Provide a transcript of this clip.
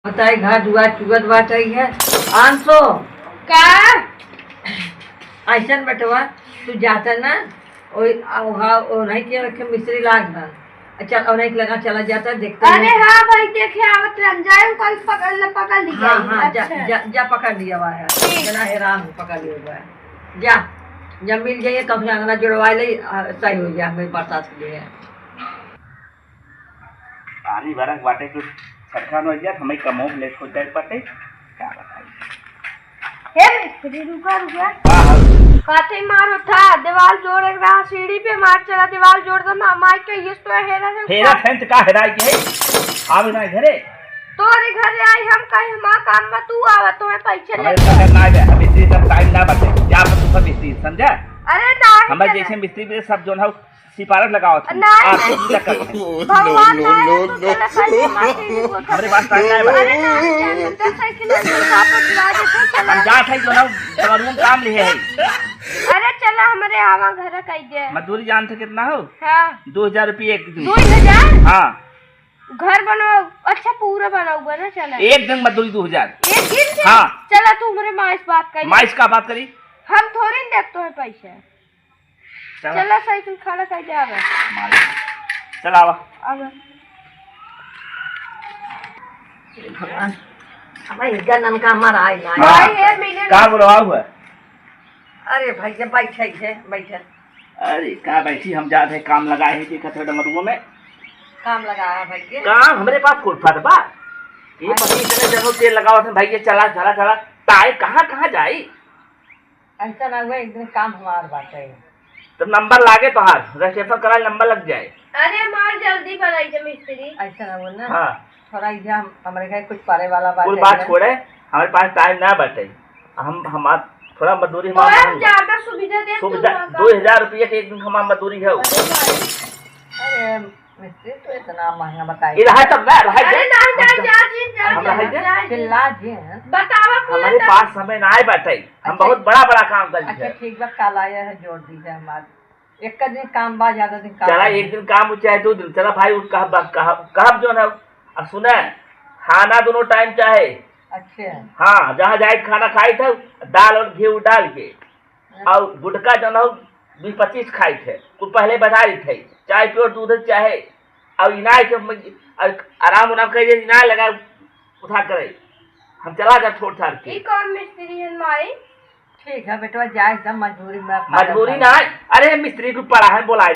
बताई घर दुआ चुगत बाटई है आंसो का ऐसा बटवा तू जाता ना नहीं के मिस्त्री लाग ना अच्छा और नहीं लगा चला जाता देखता अरे हाँ भाई देखे आवत रंजाई कल पकड़ लिया। हाँ हाँ अच्छा। जा पकड़ लिया हुआ है जना हैरान पकड़ लिया हुआ है जा जब मिल जाइए तब से अंगना जुड़वा ले सही हो गया हमें बरसात के लिए पानी भरक बाटे कुछ सरकार हो गया हमें कमो ले खुद जाए पटे क्या बताइए हे मिस्त्री रुका रुका हाँ हाँ काटे मारो था दीवार जोड़ एक रहा सीढ़ी पे मार चला दीवार जोड़ दो माइक के ये तो हेरा फेंत का हेराई के आवे ना घरे तोरे घर आई हम कहीं हमारा काम में तू आवा तुम्हें पैसे ले हमारे घर ना आवे हम मिस्त्री सब टाइम ना बचे जा पर तू सब मिस्त्री समझा अरे नहीं हमारे जैसे मिस्त्री पे सब जो है सिफारिश लगाओ भगवान हमारे पास टाइम ना है हम जा थे जो ना रूम काम लिए है अरे चला हमारे आवा घर कह दे मजदूरी जानते कितना हो हाँ 2000 रुपये एक दिन 2000 हाँ घर बनाओ अच्छा पूरा बनाऊंगा ना चला एक दिन मजदूरी 2000 एक दिन से हाँ चला तू मेरे माँ इस बात करी माँ इसका बात करी हम थोड़ी न देखते हैं पैसे चला साइकिल खड़ा कर दे आवे चला आवा आवे भगवान हमारे गनन का हमारा आई ना भाई ये मिले कहाँ बुलवा हुआ अरे भाई जब बैठे थे बैठे अरे कहाँ बैठी हम जाते हैं काम लगाए हैं देखा थे डमरुओं में काम लगाया भाई के काम हमारे पास फुटपाथ बा ये पति इतने जगह तेल लगाओ थे भाई ये चला चला चला ताए कहाँ कहाँ जाई ऐसा ना हुआ एक दिन काम हमार बात है तो नंबर लागे तो हार रजिस्ट्रेशन करा नंबर लग जाए अरे मार जल्दी बनाई दे मिस्त्री ऐसा ना बोल ना हाँ थोड़ा इधर हमारे घर कुछ पारे वाला बात कुल बात छोड़े हमारे पास टाइम ना बचे हम थोड़ा मजदूरी तो हम ज्यादा सुविधा दे सुविधा 2000 रुपये के एक दिन हमारा मजदूरी है अरे मिस्त्री तो इतना महंगा बताइए ये रहा तब ना रहा अरे नहीं जा जी चिल्ला जी बतावा हमारे पास समय ना आए बैठे हम बहुत बड़ा बड़ा काम कर अच्छा ठीक बा कल आया है जोड़ दीजिए हमारे एक का दिन काम बा ज्यादा दिन काम चला एक दिन काम चाहे 2 दिन चला भाई उस कहा जो है अब सुना खाना दोनों टाइम चाहे अच्छे हाँ जहाँ जाए खाना खाई थे दाल और घी डाल के और गुटका जो ना 20-25 खाई थे कुछ पहले बता रही थे चाय प्योर दूध चाहे और इनाय के आराम उनाम कर इनाय लगा उठा करे हम चला जा छोड़ छाड़ के कौन मिस्त्री है माई ठीक है बेटवा जाए सब मजबूरी में मजबूरी ना अरे मिस्त्री को पढ़ा है बोला